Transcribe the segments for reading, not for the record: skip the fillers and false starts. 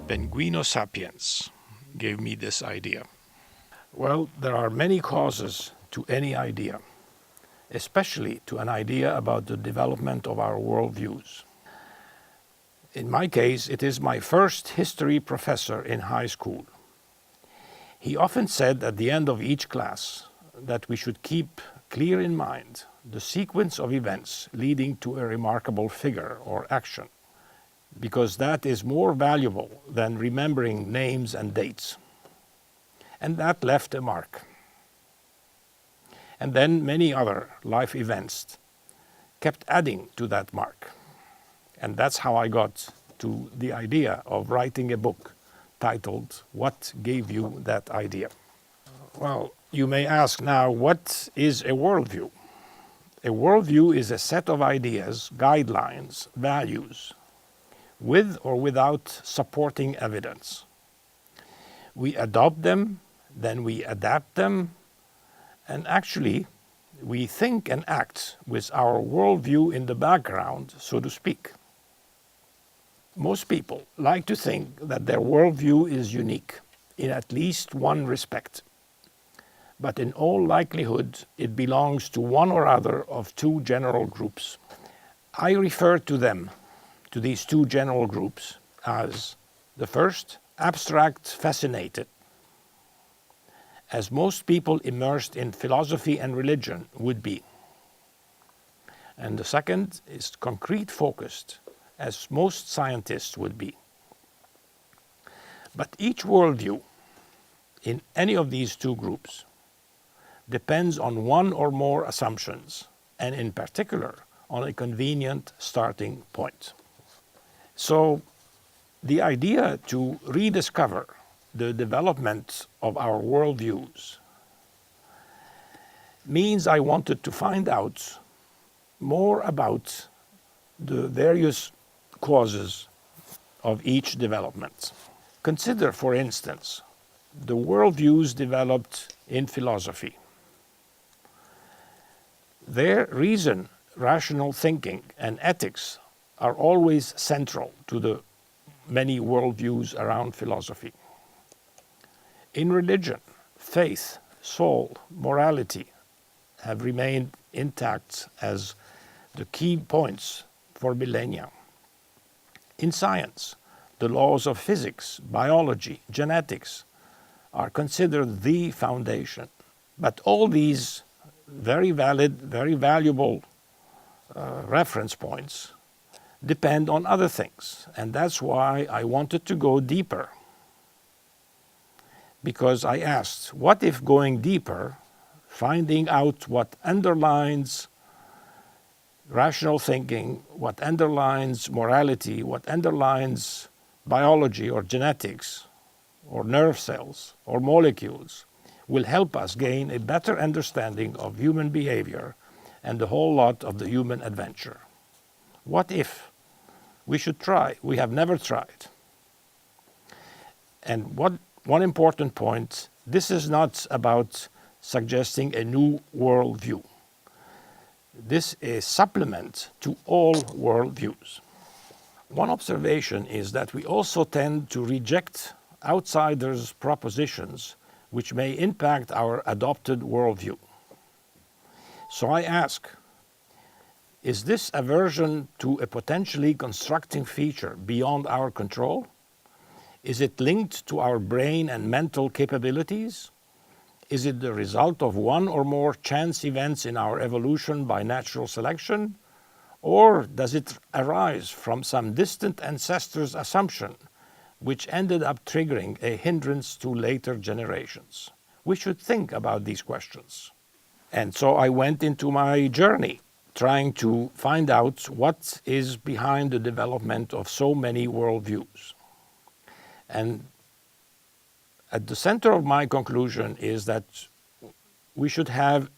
Penguino sapiens gave me this idea. Well, there are many causes to any idea, especially to an idea about the development of our worldviews. In my case, it is my first history professor in high school. He often said at the end of each class that we should keep clear in mind the sequence of events leading to a remarkable figure or action, because that is more valuable than remembering names and dates. And that left a mark. And then many other life events kept adding to that mark. And that's how I got to the idea of writing a book titled, "What Gave You That Idea?" Well, you may ask now, what is a worldview? A worldview is a set of ideas, guidelines, values, with or without supporting evidence. We adopt them, then we adapt them, and actually we think and act with our worldview in the background, so to speak. Most people like to think that their worldview is unique in at least one respect. But in all likelihood, it belongs to one or other of two general groups. I refer to them, to these two general groups, as the first, abstract fascinated, as most people immersed in philosophy and religion would be. And the second is concrete focused, as most scientists would be. But each worldview in any of these two groups depends on one or more assumptions, and in particular on a convenient starting point. So the idea to rediscover the development of our worldviews means I wanted to find out more about the various causes of each development. Consider, for instance, the worldviews developed in philosophy. Their reason, rational thinking, and ethics are always central to the many worldviews around philosophy. In religion, faith, soul, morality have remained intact as the key points for millennia. In science, the laws of physics, biology, genetics are considered the foundation. But all these very valid, very valuable reference points depend on other things. And that's why I wanted to go deeper. Because I asked, what if going deeper, finding out what underlines rational thinking, what underlines morality, what underlines biology or genetics, or nerve cells, or molecules, will help us gain a better understanding of human behavior and the whole lot of the human adventure. What if? We should try. We have never tried. And one important point, this is not about suggesting a new worldview. This is a supplement to all worldviews. One observation is that we also tend to reject outsiders' propositions which may impact our adopted worldview. So I ask, is this aversion to a potentially constructing feature beyond our control? Is it linked to our brain and mental capabilities? Is it the result of one or more chance events in our evolution by natural selection? Or does it arise from some distant ancestor's assumption which ended up triggering a hindrance to later generations? We should think about these questions. And so I went into my journey, trying to find out what is behind the development of so many worldviews. And at the center of my conclusion is that we should have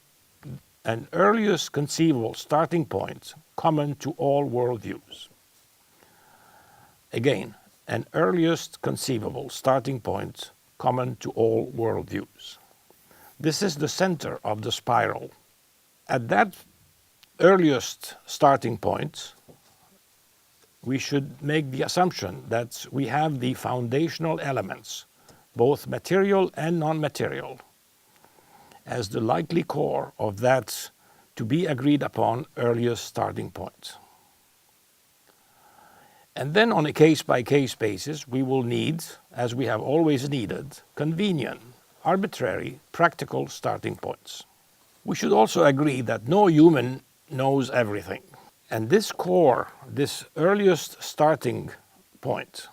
an earliest conceivable starting point common to all worldviews. Again, an earliest conceivable starting point common to all worldviews. This is the center of the spiral. At that earliest starting point, we should make the assumption that we have the foundational elements, both material and non-material, as the likely core of that to be agreed upon earliest starting point. And then on a case-by-case basis, we will need, as we have always needed, convenient, arbitrary, practical starting points. We should also agree that no human knows everything. And this core, this earliest starting point,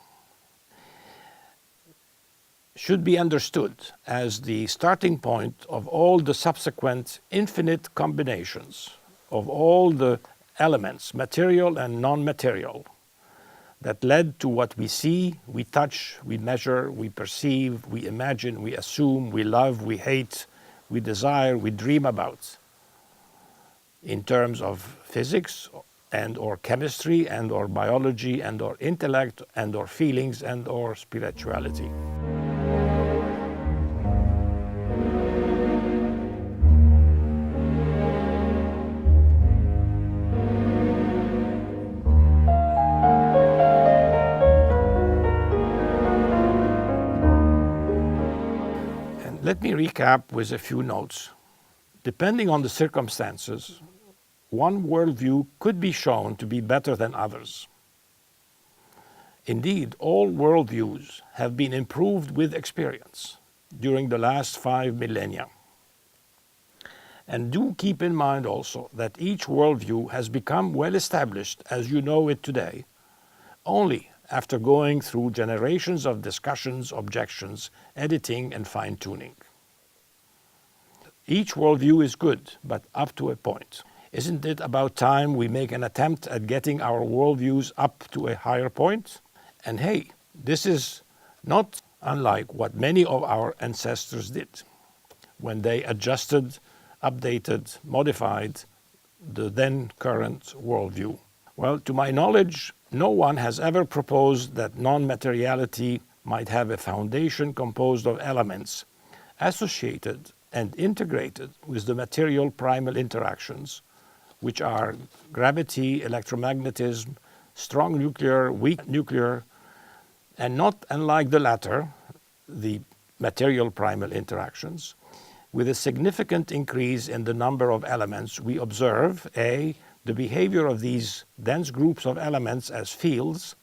should be understood as the starting point of all the subsequent infinite combinations of all the elements, material and non-material, that led to what we see, we touch, we measure, we perceive, we imagine, we assume, we love, we hate, we desire, we dream about, in terms of physics and or chemistry and or biology and or intellect and or feelings and or spirituality. Let me recap with a few notes. Depending on the circumstances, one worldview could be shown to be better than others. Indeed, all worldviews have been improved with experience during the last 5 millennia. And do keep in mind also that each worldview has become well established as you know it today, only after going through generations of discussions, objections, editing, and fine-tuning. Each worldview is good, but up to a point. Isn't it about time we make an attempt at getting our worldviews up to a higher point? And hey, this is not unlike what many of our ancestors did when they adjusted, updated, modified the then current worldview. Well, to my knowledge, no one has ever proposed that non-materiality might have a foundation composed of elements associated and integrated with the material primal interactions, which are gravity, electromagnetism, strong nuclear, weak nuclear, and not unlike the latter, the material primal interactions, with a significant increase in the number of elements, we observe A, the behavior of these dense groups of elements as fields,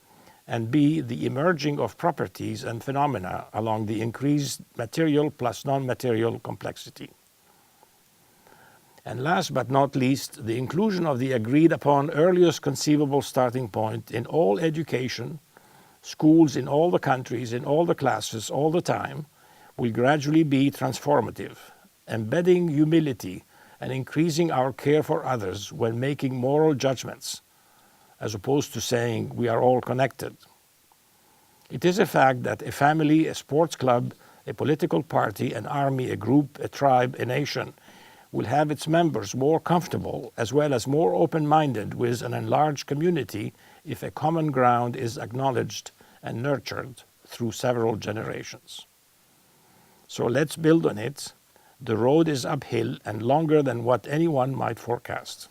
and B, the emerging of properties and phenomena along the increased material plus non-material complexity. And last but not least, the inclusion of the agreed upon earliest conceivable starting point in all education, schools in all the countries, in all the classes, all the time, will gradually be transformative, embedding humility and increasing our care for others when making moral judgments, as opposed to saying we are all connected. It is a fact that a family, a sports club, a political party, an army, a group, a tribe, a nation will have its members more comfortable as well as more open-minded with an enlarged community if a common ground is acknowledged and nurtured through several generations. So let's build on it. The road is uphill and longer than what anyone might forecast.